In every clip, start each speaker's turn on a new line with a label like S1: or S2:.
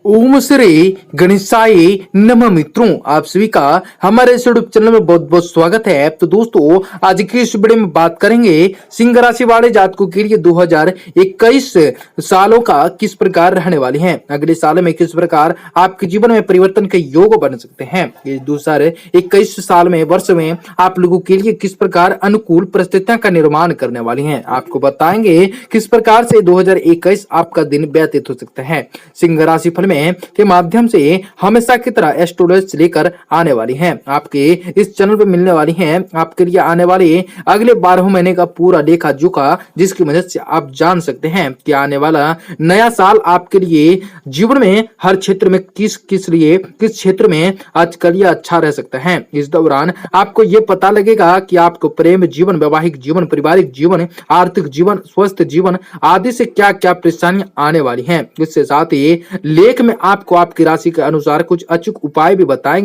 S1: ओम श्री गणेशाय नमः। मित्रों, आप सभी का हमारे इस यूट्यूब चैनल में बहुत बहुत स्वागत है। तो दोस्तों, आज की इस वीडियो में बात करेंगे सिंह राशि वाले जातकों के लिए 2021 सालों का किस प्रकार रहने वाली हैं। अगले साल में किस प्रकार आपके जीवन में परिवर्तन के योग बन सकते हैं। ये 2021 साल में वर्ष में आप लोगों के लिए किस प्रकार अनुकूल परिस्थितियां का निर्माण करने वाली हैं। आपको बताएंगे किस प्रकार से 2021 आपका दिन व्यतीत हो सकता है। सिंह राशि फल के माध्यम से हमेशा की तरह एस्ट्रोलॉजी लेकर आने वाली हैं। आपके इस चैनल पे मिलने वाली हैं आपके लिए आने वाले अगले 12 महीने का पूरा लेखा जोखा, जिसकी मदद से आप जान सकते हैं कि आने वाला नया साल आपके लिए जीवन में हर क्षेत्र में किस क्षेत्र में आजकल ये अच्छा रह सकता है। इस दौरान आपको ये पता लगेगा कि आपको प्रेम जीवन, वैवाहिक जीवन, पारिवारिक जीवन, आर्थिक जीवन, स्वस्थ जीवन आदि से क्या क्या परेशानियां आने वाली हैं। इसके साथ ही लेख में आपको आपकी राशि के अनुसार कुछ अचूक उपाय भी बताए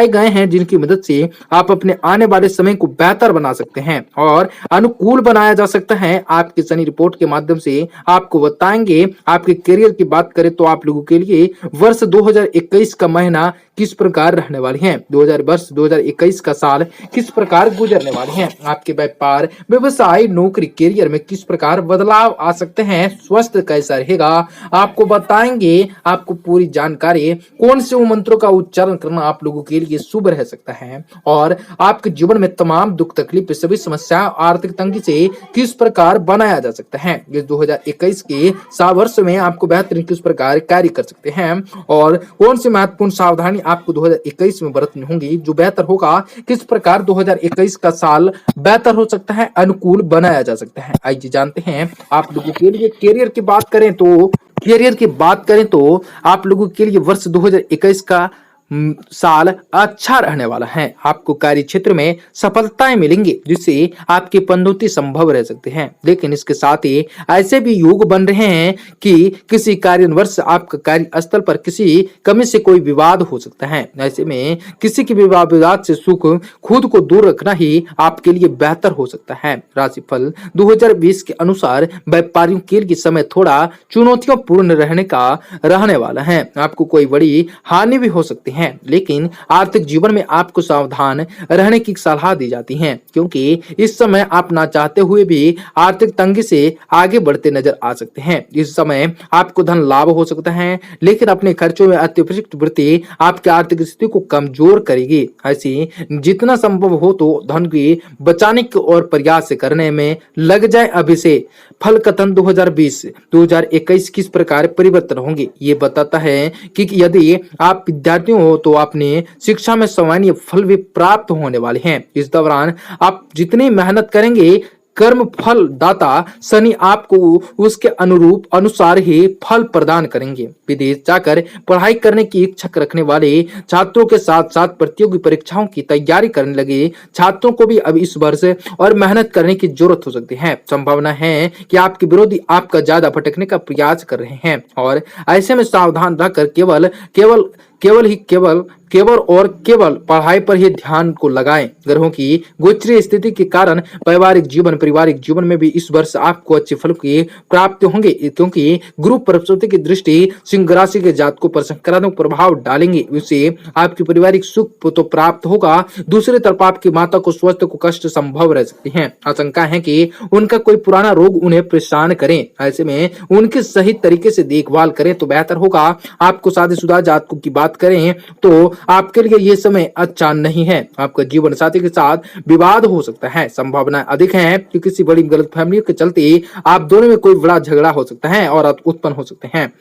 S1: गए हैं, जिनकी मदद से आप अपने आने वाले समय को बेहतर बना सकते हैं और अनुकूल बनाया जा सकता है। आपकी शनि रिपोर्ट के माध्यम से आपको बताएंगे। आपके करियर की बात करें तो आप लोगों के लिए वर्ष 2021 का महीना किस प्रकार रहने वाली है। 2021 का साल किस प्रकार गुजरने वाले हैं। आपके व्यापार, व्यवसाय, नौकरी, करियर में किस प्रकार बदलाव आ सकते हैं। स्वास्थ्य कैसा रहेगा आपको बताएंगे। आपको पूरी जानकारी, कौन से मंत्रों का उच्चारण करना आप लोगों के लिए शुभ रह सकता है और आपके जीवन में तमाम दुख तकलीफ, सभी समस्या, आर्थिक तंगी से किस प्रकार बनाया जा सकता है। इस 2021 के वर्ष में आपको बेहतरीन किस प्रकार कार्य कर सकते हैं और कौन सी महत्वपूर्ण सावधानी आपको 2021 में बरतनी होंगी जो बेहतर होगा। किस प्रकार 2021 का साल बेहतर हो सकता है, अनुकूल बनाया जा सकता है। आइए जानते हैं आप लोगों के लिए। करियर की बात करें तो आप लोगों के लिए वर्ष 2021 का साल अच्छा रहने वाला है। आपको कार्य क्षेत्र में सफलताएं मिलेंगी, जिससे आपकी पदोन्नति संभव रह सकते हैं। लेकिन इसके साथ ही ऐसे भी योग बन रहे हैं कि किसी कार्यवर्ष आपका कार्य स्थल पर किसी कमी से कोई विवाद हो सकता है। ऐसे में किसी के विवाद से सुख खुद को दूर रखना ही आपके लिए बेहतर हो सकता है। राशिफल 2020 के अनुसार व्यापारियों के लिए समय थोड़ा चुनौतियों पूर्ण रहने वाला है। आपको कोई बड़ी हानि भी हो सकती है, लेकिन आर्थिक जीवन में आपको सावधान रहने की सलाह दी जाती है, क्योंकि इस समय आप ना चाहते हुए भी आर्थिक तंगी से आगे बढ़ते नजर आ सकते हैं। इस समय आपको धन लाभ हो सकता है, लेकिन अपने खर्चों में अतिरिक्त वृद्धि आपकी आर्थिक स्थिति को कमजोर करेगी। ऐसी जितना संभव हो तो धन की बचाने की और प्रयास करने में लग जाए अभी से। फल कथन 2020-2021 किस प्रकार परिवर्तन होंगे, ये बताता है कि यदि आप विद्यार्थियों हो तो अपने शिक्षा में सामान्य फल भी प्राप्त होने वाले हैं। इस दौरान आप जितनी मेहनत करेंगे, कर्म फल दाता शनि आपको उसके अनुसार ही फल प्रदान करेंगे। विदेश जाकर पढ़ाई करने की इच्छा रखने वाले छात्रों के साथ साथ प्रतियोगी परीक्षाओं की तैयारी करने लगे छात्रों को भी अब इस वर्ष और मेहनत करने की जरूरत हो सकती है। संभावना है कि आपके विरोधी आपका ज्यादा भटकने का प्रयास कर रहे हैं और ऐसे में सावधान रहकर केवल पढ़ाई पर ही ध्यान को लगाएं। ग्रहों की गोचरीय स्थिति के कारण पारिवारिक जीवन में भी इस वर्ष आपको अच्छे फल की प्राप्ति होंगे, क्योंकि गुरु बृहस्पति की दृष्टि सिंह राशि के जातकों पर सकारात्मक प्रभाव डालेंगे। इससे आपकी पारिवारिक सुख तो प्राप्त होगा, दूसरी तरफ आपकी माता को स्वास्थ्य को कष्ट संभव रह सकती है। आशंका है कि उनका कोई पुराना रोग उन्हें परेशान करें। ऐसे में उनकी सही तरीके से देखभाल करें तो बेहतर होगा। आपको शादीशुदा जातकों की बात करें तो आपके लिए ये समय अच्छा नहीं है। आपका जीवन साथी के साथ विवाद हो सकता है। संभावना अधिक है कि किसी बड़ी गलतफहमी के चलते आप दोनों में कोई बड़ा झगड़ा हो सकता है और उत्पन्न हो सकते हैं,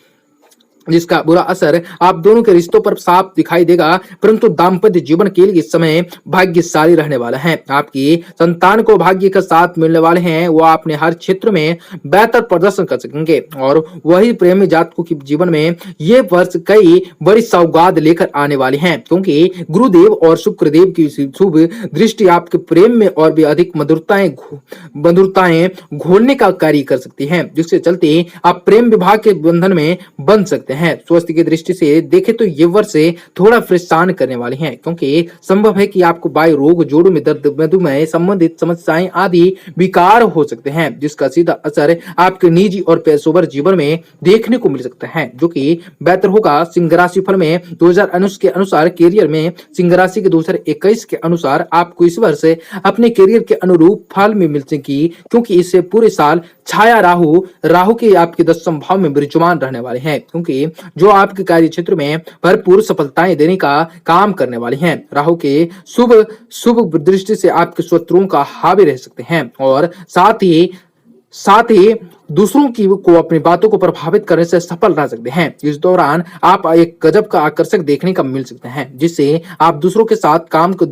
S1: जिसका बुरा असर आप दोनों के रिश्तों पर साफ दिखाई देगा। परंतु दाम्पत्य जीवन के लिए इस समय भाग्यशाली रहने वाला है। आपकी संतान को भाग्य का साथ मिलने वाले हैं, वो अपने हर क्षेत्र में बेहतर प्रदर्शन कर सकेंगे और वही प्रेमी जातकों के जीवन में ये वर्ष कई बड़ी सौगात लेकर आने वाले हैं, क्योंकि गुरुदेव और शुक्रदेव की शुभ दृष्टि आपके प्रेम में और भी अधिक मधुरताएं घोलने का कार्य कर सकती है, जिसके चलते आप प्रेम विवाह के बंधन में बन सकते सकते हैं। स्वास्थ्य की दृष्टि से देखें तो ये वर्ष थोड़ा परेशान करने वाले हैं, क्योंकि संभव है कि आपको बाह्य रोग, जोड़ों में दर्द, मधुमेह संबंधित समस्याएं आदि विकार हो सकते हैं, जिसका सीधा असर आपके निजी और पेशेवर जीवन में देखने को मिल सकता है, जो कि बेहतर होगा। सिंह राशि फल में 2019 के अनुसार करियर में सिंह राशि के 2021 के अनुसार आपको इस वर्ष अपने करियर के अनुरूप फल में मिल सकेगी, क्योंकि इससे पूरे साल छाया राहु के आपके 10वें भाव में विराजमान रहने वाले हैं, क्योंकि जो आपके कार्य क्षेत्र में भरपूर सफलताएं देने का काम करने वाले हैं। राहु के शुभ शुभ दृष्टि से आपके शत्रुओं का हावी रह सकते हैं और साथ ही दूसरों को अपनी बातों को प्रभावित करने से सफल रह सकते हैं। इस दौरान आप एक गजब का आकर्षक देखने का मिल सकते हैं, जिससे आप दूसरों के साथ काम को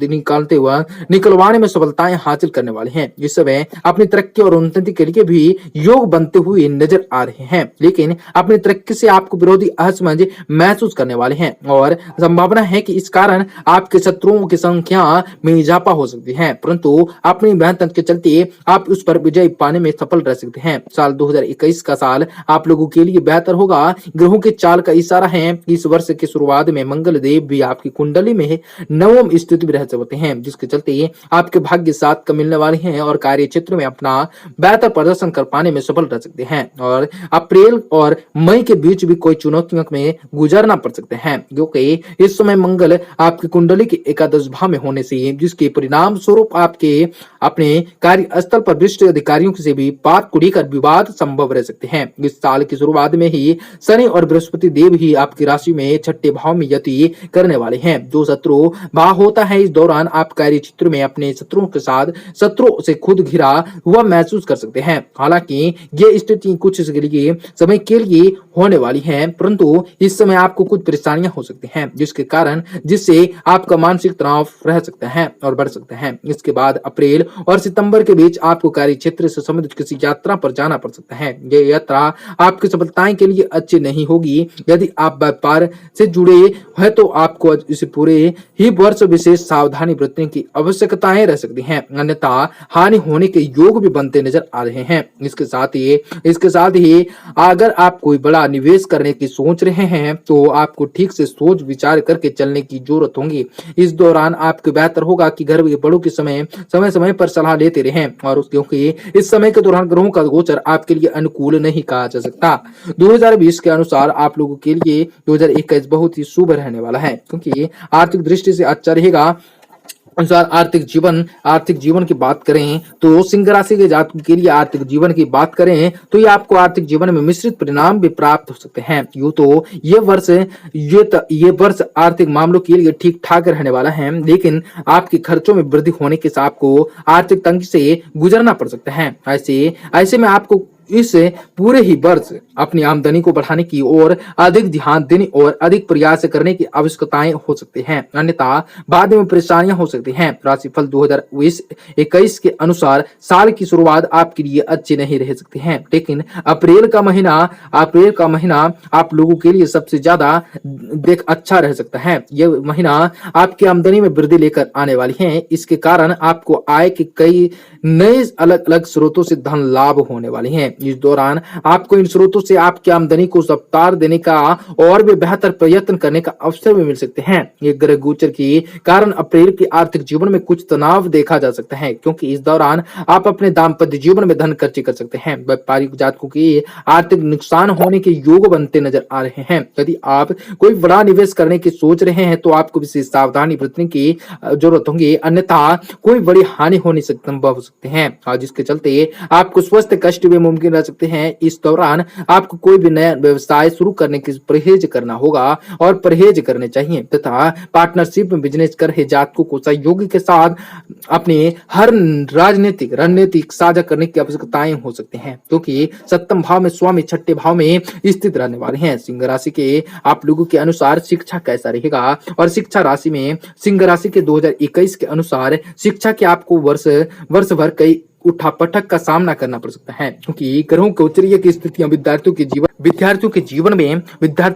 S1: निकलवाने में सफलताएं हासिल करने वाले हैं। इस समय अपनी तरक्की और उन्नति के लिए भी योग बनते हुए नजर आ रहे हैं, लेकिन अपनी तरक्की से आपको विरोधी असमंज महसूस करने वाले हैं और संभावना है कि इस कारण आपके शत्रुओं की संख्या में इजाफा हो सकती है, परंतु अपनी मेहनत के चलते आप उस पर विजय पाने में सफल रह सकते हैं। साल 2021 का साल आप लोगों के लिए बेहतर होगा। ग्रहों के चाल का इशारा है कि इस वर्ष की शुरुआत में मंगल देव भी आपकी कुंडली में नवम स्थिति में रह सकते हैं, जिसके चलते आपके भाग्य साथ का मिलने वाले हैं और कार्य क्षेत्र में अपना बेहतर प्रदर्शन कर पाने में सफल रह सकते हैं। और अप्रैल और मई के बीच भी कोई चुनौतियों में गुजरना पड़ सकते हैं, क्योंकि इस समय मंगल आपकी कुंडली के एकादश भाव में होने से, जिसके परिणाम स्वरूप आपके अपने कार्यस्थल पर वरिष्ठ अधिकारियों से भी बात को लेकर विवाद संभव रह सकते हैं। इस साल की शुरुआत में ही शनि और बृहस्पति देव ही आपकी राशि में 6ठे भाव में यति करने वाले हैं, जो शत्रु भाव होता है। इस दौरान आप कार्य क्षेत्र में अपने शत्रुओं से खुद घिरा हुआ महसूस कर सकते हैं। हालांकि ये स्थिति कुछ समय के लिए होने वाली है, परंतु इस समय आपको कुछ परेशानियां हो सकती हैं, जिससे आपका मानसिक तनाव रह सकता है और बढ़ सकता है। इसके बाद अप्रैल और सितंबर के बीच आपको कार्य क्षेत्र से संबंधित किसी यात्रा पर जाना पड़ सकता है। ये यात्रा आपकी सफलताएं के लिए अच्छी नहीं होगी। यदि आप व्यापार से जुड़े हैं तो आपको इस पूरे ही वर्ष विशेष सावधानी बरतने की आवश्यकताएं रह सकती हैं, अन्यथा हानि होने के योग भी बनते नजर आ रहे हैं। इसके साथ ही अगर आप कोई बड़ा निवेश करने की सोच रहे हैं तो आपको ठीक से सोच विचार करके चलने की जरूरत होगी। इस दौरान आपको बेहतर होगा कि घर के बड़ों की समय पर सलाह लेते रहें, और क्योंकि इस समय के दौरान ग्रहों का गोचर आपके लिए अनुकूल नहीं कहा जा सकता। 2020 के अनुसार आप लोगों के लिए 2021 बहुत ही शुभ रहने वाला है, क्योंकि आर्थिक दृष्टि से अच्छा रहेगा। अनुसार आर्थिक जीवन की बात करें तो सिंह राशि के जातकों के लिए आर्थिक जीवन की बात करें तो ये आपको आर्थिक जीवन में मिश्रित परिणाम भी प्राप्त हो सकते हैं। यूं तो ये वर्ष आर्थिक मामलों के लिए ठीक ठाक रहने वाला है, लेकिन आपके खर्चों में वृद्धि होने के साथ आपको आर्थिक तंगी से गुजरना पड़ सकता है। ऐसे में आपको इस पूरे ही वर्ष अपनी आमदनी को बढ़ाने की ओर अधिक ध्यान देने और अधिक प्रयास करने की आवश्यकताएं हो सकती हैं, अन्यथा बाद में परेशानियां हो सकती हैं। राशिफल 2021 के अनुसार साल की शुरुआत आपके लिए अच्छी नहीं रह सकती है, लेकिन अप्रैल का महीना आप लोगों के लिए सबसे ज्यादा अच्छा रह सकता है। यह महीना आपकी आमदनी में वृद्धि लेकर आने वाली है। इसके कारण आपको आय के कई नए अलग अलग स्रोतों से धन लाभ होने वाले हैं। इस दौरान आपको इन स्रोतों से आपकी आमदनी को रफ्तार देने का और भी बेहतर प्रयत्न करने का अवसर भी मिल सकते हैं। ये ग्रह गोचर के कारण अप्रैल के आर्थिक जीवन में कुछ तनाव देखा जा सकता है, क्योंकि इस दौरान आप अपने दाम्पत्य जीवन में धन खर्च कर सकते हैं। व्यापारिक जातकों के आर्थिक नुकसान होने के योग बनते नजर आ रहे हैं। यदि आप कोई बड़ा निवेश करने की सोच रहे हैं तो आपको विशेष सावधानी बरतने की जरूरत होगी, अन्यथा कोई बड़ी हानि होने से संभव हो सकते हैं, और जिसके चलते आपको स्वास्थ्य कष्ट भी मुमकिन रह सकते हैं। इस दौरान आपको कोई भी नया व्यवसाय शुरू करने की परहेज करना होगा और परहेज करने चाहिए, तथा पार्टनरशिप में बिजनेस कर रहे जातकों को सहयोगी के साथ अपने हर राजनीतिक रणनीति साझा करने की आवश्यकताएं हो सकती हैं, क्योंकि 7वें भाव में स्वामी 6ठे भाव में स्थित रहने वाले हैं। सिंह राशि के आप लोगों के अनुसार शिक्षा कैसा रहेगा, और शिक्षा राशि में सिंह राशि के 2021 के अनुसार शिक्षा के आपको वर्ष भर उठापटक का सामना करना पड़ सकता है, क्योंकि ग्रहों के उच्चर्य की स्थितियां विद्यार्थियों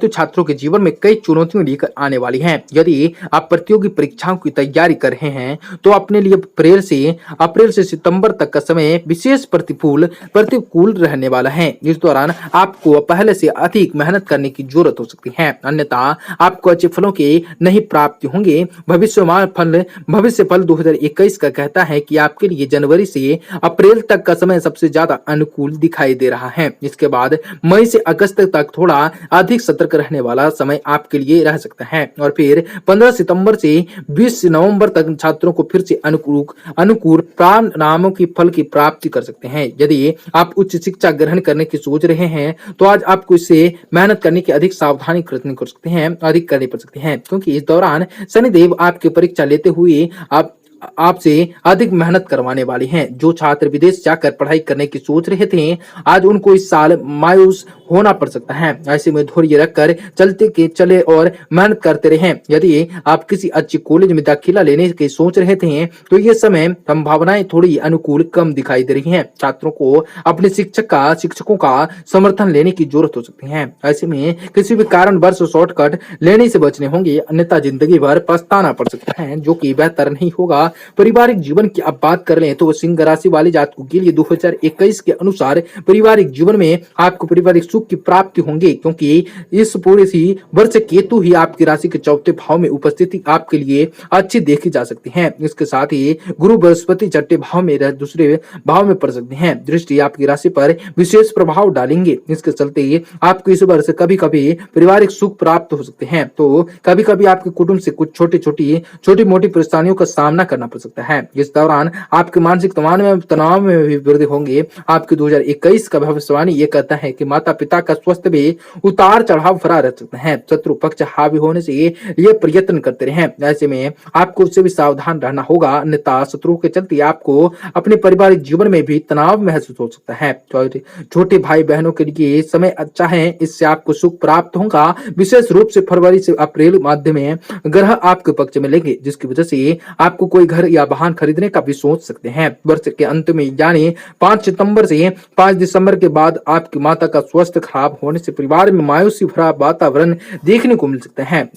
S1: छात्रों के जीवन में कई चुनौतियां लेकर आने वाली हैं। यदि आप प्रतियोगी परीक्षाओं की तैयारी कर रहे हैं तो अपने लिए अप्रैल से सितंबर तक का समय विशेष प्रतिकूल रहने वाला है। इस दौरान आपको पहले से अधिक मेहनत करने की जरूरत हो सकती है, अन्यथा आपको अच्छे फलों के नहीं प्राप्ति होंगे। भविष्य फल 2021 का कहता है कि आपके लिए जनवरी से अप्रैल तक का समय सबसे ज्यादा अनुकूल दिखाई दे रहा है। इसके बाद मई से अगस्त तक थोड़ा अधिक सतर्क रहने वाला समय आपके लिए रह सकता है और फिर 15 सितंबर से 20 नवंबर तक छात्रों को फिर से अनुकूल परिणामों की फल की प्राप्ति कर सकते हैं। यदि आप उच्च शिक्षा ग्रहण करने की सोच रहे हैं तो आज आपको इससे मेहनत करने की अधिक सावधानी करनी पड़ सकती है, क्योंकि इस दौरान शनिदेव आपकी परीक्षा लेते हुए आपसे अधिक मेहनत करवाने वाली हैं। जो छात्र विदेश जाकर पढ़ाई करने की सोच रहे थे, आज उनको इस साल मायूस होना पड़ सकता है। ऐसे में धैर्य रखकर चले और मेहनत करते रहें। यदि आप किसी अच्छे कॉलेज में दाखिला लेने की सोच रहे थे तो ये समय संभावनाएं थोड़ी अनुकूल कम दिखाई दे रही हैं। छात्रों को अपने शिक्षकों का समर्थन लेने की जरूरत हो सकती है। ऐसे में किसी भी कारणवश शॉर्टकट लेने से बचने होंगे, अन्यथा जिंदगी भर पछताना पड़ सकता है, जो कि बेहतर नहीं होगा। पारिवारिक जीवन की अब बात कर लें तो सिंह राशि वाले जातकों के लिए 2021 के अनुसार पारिवारिक जीवन में आपको पारिवारिक सुख की प्राप्ति होंगे, क्योंकि इस पूरे ही वर्ष केतु ही आपकी राशि के चौथे भाव में उपस्थिति आपके लिए अच्छी देखी जा सकती है। इसके साथ ही गुरु बृहस्पति छठे भाव में दूसरे भाव में पड़ सकते हैं। दृष्टि आपकी राशि पर विशेष प्रभाव डालेंगे। इसके चलते आपको इस वर्ष कभी कभी पारिवारिक सुख प्राप्त हो सकते हैं, तो कभी कभी आपके कुटुंब से कुछ छोटी मोटी परेशानियों का सामना करना पड़ सकता है। इस दौरान आपके मानसिक तनाव में भी वृद्धि होंगे। आपके 2021 का भविष्यवाणी ये कहता है कि माता पिता का स्वास्थ्य भी उतार चढ़ाव भरा रह सकता है। शत्रु पक्ष हावी होने से ये प्रयत्न करते रहे। ऐसे में आपको उससे भी सावधान रहना होगा, अन्यथा शत्रु के चलते आपको अपने पारिवारिक जीवन में भी तनाव महसूस हो सकता है। छोटे भाई बहनों के लिए समय अच्छा है, इससे आपको सुख प्राप्त होगा। विशेष रूप से फरवरी से अप्रैल मध्य में ग्रह आपके पक्ष में लेंगे, जिसकी वजह से आपको कोई घर या वाहन खरीदने का भी सोच सकते हैं। वर्ष के अंत में यानी 5 सितंबर से 5 दिसंबर के बाद आपकी माता का स्वास्थ्य खराब होने से परिवार में मायूसी भरा वातावरण देखने को मिल सकता है।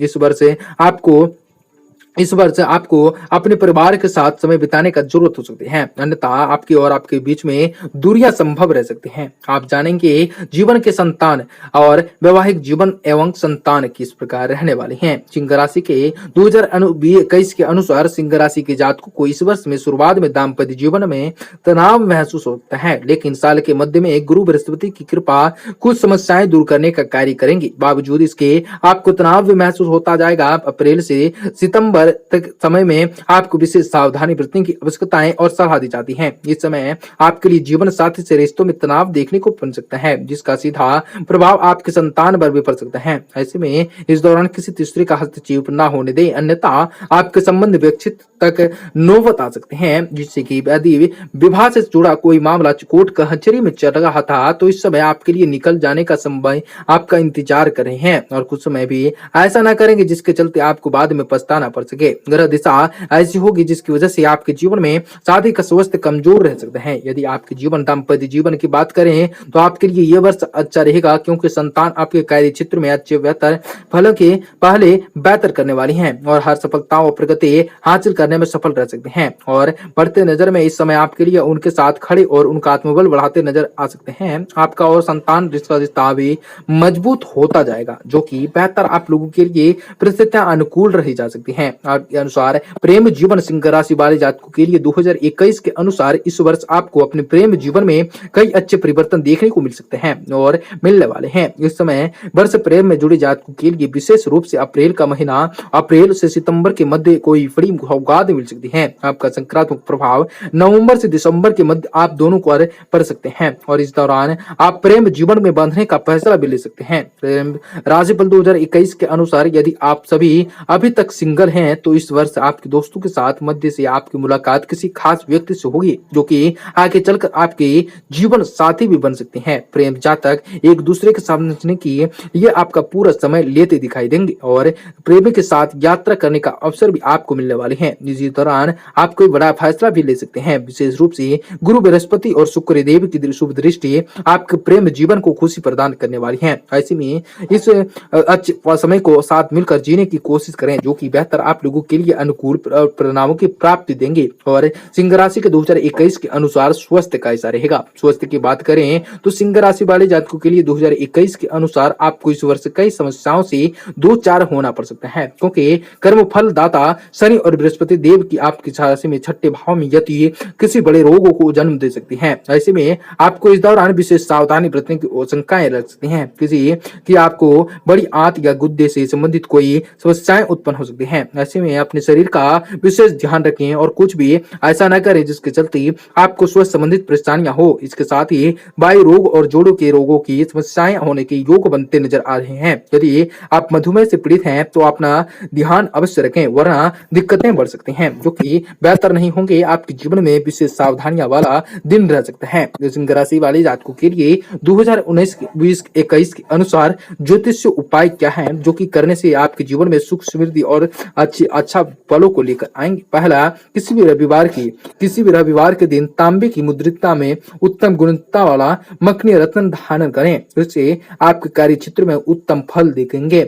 S1: इस वर्ष आपको अपने परिवार के साथ समय बिताने का जरूरत हो सकती है, अन्यथा आपकी और आपके बीच में दूरियां संभव रह सकती हैं। आप जानेंगे जीवन के संतान और वैवाहिक जीवन एवं संतान किस प्रकार रहने वाले हैं। सिंह राशि के 2021 के अनुसार सिंह राशि के जातकों को इस वर्ष में शुरुआत में दाम्पत्य जीवन में तनाव महसूस होता है, लेकिन साल के मध्य में गुरु बृहस्पति की कृपा कुछ समस्याएं दूर करने का कार्य करेंगी। बावजूद इसके आपको तनाव भी महसूस होता जाएगा। अप्रैल से सितंबर तक समय में आपको विशेष सावधानी बरतने की आवश्यकताएं और सलाह दी जाती है। इस समय आपके लिए जीवन साथी से रिश्तों में तनाव देखने को मिल सकता है, जिसका सीधा प्रभाव आपके संतान पर भी पड़ सकता है। ऐसे में इस दौरान किसी तीसरे का हस्तक्षेप न होने दें, अन्यथा आपके संबंध विकसित तक नौबत आ सकते हैं, जिससे कि यदि विवाह से जुड़ा कोई मामला कोर्ट कचहरी में चल रहा था तो इस समय आपके लिए निकल जाने का समय आपका इंतजार कर रहे हैं, और कुछ समय भी ऐसा न करेंगे जिसके चलते आपको बाद में पछताना पड़ सके। ग्रह दिशा ऐसी होगी जिसकी वजह से आपके जीवन में शादी का स्वास्थ्य कमजोर रह सकता है। यदि आपके जीवन दाम्पत्य जीवन की बात करें तो आपके लिए यह वर्ष अच्छा रहेगा, क्योंकि संतान आपके कार्य क्षेत्र में अच्छे बेहतर फलों के पहले बेहतर करने वाली हैं और हर सफलता और प्रगति हासिल करने में सफल रह सकते हैं। और बढ़ते नजर में इस समय आपके लिए उनके साथ खड़े और उनका आत्मबल बढ़ाते नजर आ सकते हैं। आपका और संतान रिश्ता भी मजबूत होता जाएगा, जो कि बेहतर आप लोगों के लिए परिस्थितियां अनुकूल रही जा सकती हैं। के अनुसार प्रेम जीवन सिंह राशि वाले जातकों के लिए 2021 के अनुसार इस वर्ष आपको अपने प्रेम जीवन में कई अच्छे परिवर्तन देखने को मिल सकते हैं और मिलने वाले हैं। इस समय वर्ष प्रेम में जुड़े जातकों के लिए विशेष रूप से अप्रैल का महीना, अप्रैल से सितंबर के मध्य कोई बड़ी सौगात मिल सकती है। आपका सकारात्मक प्रभाव नवंबर से दिसंबर के मध्य आप दोनों को पड़ सकते हैं और इस दौरान आप प्रेम जीवन में बंधने का फैसला भी ले सकते हैं। प्रेम राशिफल 2021 के अनुसार यदि आप सभी अभी तक सिंगल हैं हैं तो इस वर्ष आपके दोस्तों के साथ मध्य से आपकी मुलाकात किसी खास व्यक्ति से होगी, जो कि आगे चलकर आपके जीवन साथी भी बन सकते हैं। प्रेम जातक एक दूसरे के समझने की ये आपका पूरा समय लेते दिखाई देंगे और प्रेमी के साथ यात्रा करने का अवसर भी आपको मिलने वाले हैं। इसी दौरान आप कोई बड़ा फैसला भी ले सकते हैं। विशेष रूप से गुरु बृहस्पति और शुक्र देव की शुभ दृष्टि आपके प्रेम जीवन को खुशी प्रदान करने वाली है। ऐसे में इस अच्छे समय को साथ मिलकर जीने की कोशिश करें, जो कि बेहतर आप लोगों के लिए अनुकूल परिणामों की प्राप्ति देंगे। और सिंह राशि के 2021 के अनुसार स्वास्थ्य का ऐसा रहेगा। स्वास्थ्य की बात करें तो सिंह राशि वाले जातकों के लिए 2021 के अनुसार आपको इस वर्ष कई समस्याओं से दो चार होना पड़ सकता है, क्योंकि कर्म फल दाता शनि और बृहस्पति देव की आपकी राशि में छठे भाव में यति किसी बड़े रोगों को जन्म दे सकती है। ऐसे में आपको इस दौरान विशेष सावधानी बरतने की आशंकाएं रख सकती हैं। किसी की आपको बड़ी आंत या गुद्दे से संबंधित कोई समस्याएं उत्पन्न हो सकती हैं। ऐसे में अपने शरीर का विशेष ध्यान रखें और कुछ भी ऐसा न करें जिसके चलते आपको स्वास्थ्य संबंधित परेशानियां हो। इसके साथ ही वायु रोग और जोड़ों के रोगों की समस्याएं होने के योग बनते नजर आ रहे हैं। यदि आप मधुमेह से पीड़ित हैं तो अपना ध्यान अवश्य रखें, वरना दिक्कतें बढ़ सकती हैं, जो कि बेहतर नहीं होंगे। आपके जीवन में विशेष सावधानियां वाला दिन रह सकता है। सिंह राशि वाले जातकों के लिए 2019-2021 के अनुसार ज्योतिषीय उपाय क्या है, जो कि करने से आपके जीवन में सुख समृद्धि और अच्छा फलों को लेकर आएंगे। पहला, किसी भी रविवार के दिन तांबे की मुद्रिका में उत्तम गुणवत्ता वाला मखनी रत्न धारण करें, इससे आपके कार्य क्षेत्र में उत्तम फल दिखेंगे।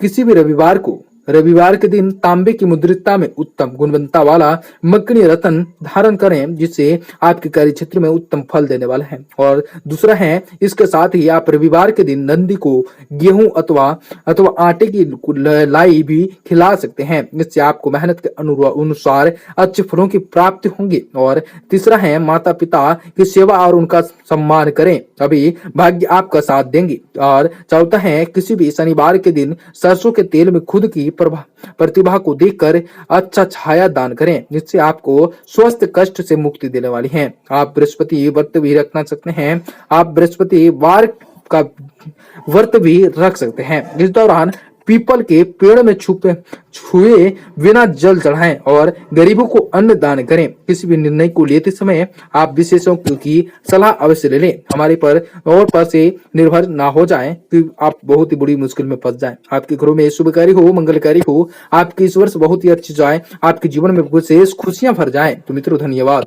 S1: किसी भी रविवार के दिन तांबे की मुद्रिका में उत्तम गुणवत्ता वाला मखनी रत्न धारण करें, जिससे आपके कार्य क्षेत्र में उत्तम फल देने वाला है। और दूसरा है, इसके साथ ही आप रविवार के दिन नंदी को गेहूं अथवा आटे की लाई भी खिला सकते हैं। इससे आपको मेहनत के अनुसार अच्छे फलों की प्राप्ति होंगी। और तीसरा है, माता पिता की सेवा और उनका सम्मान करें, अभी भाग्य आपका साथ देंगे। और चौथा है, किसी भी शनिवार के दिन सरसों के तेल में खुद की प्रतिभा को देखकर अच्छा छाया दान करें, जिससे आपको स्वस्थ कष्ट से मुक्ति देने वाली है। आप बृहस्पति व्रत भी रखना सकते हैं। आप बृहस्पति वार का व्रत भी रख सकते हैं। इस दौरान पीपल के पेड़ में छुए बिना जल चढ़ाएं और गरीबों को अन्न दान करें। किसी भी निर्णय को लेते समय आप विशेषज्ञों की सलाह अवश्य ले लें। हमारे पर से निर्भर ना हो जाएं कि आप बहुत ही बुरी मुश्किल में फंस जाएं। आपके घरों में शुभकारी हो, मंगलकारी हो, आपकी इस वर्ष बहुत ही अच्छी जाए, आपके जीवन में विशेष खुशियां भर जाएं। तो मित्रों, धन्यवाद।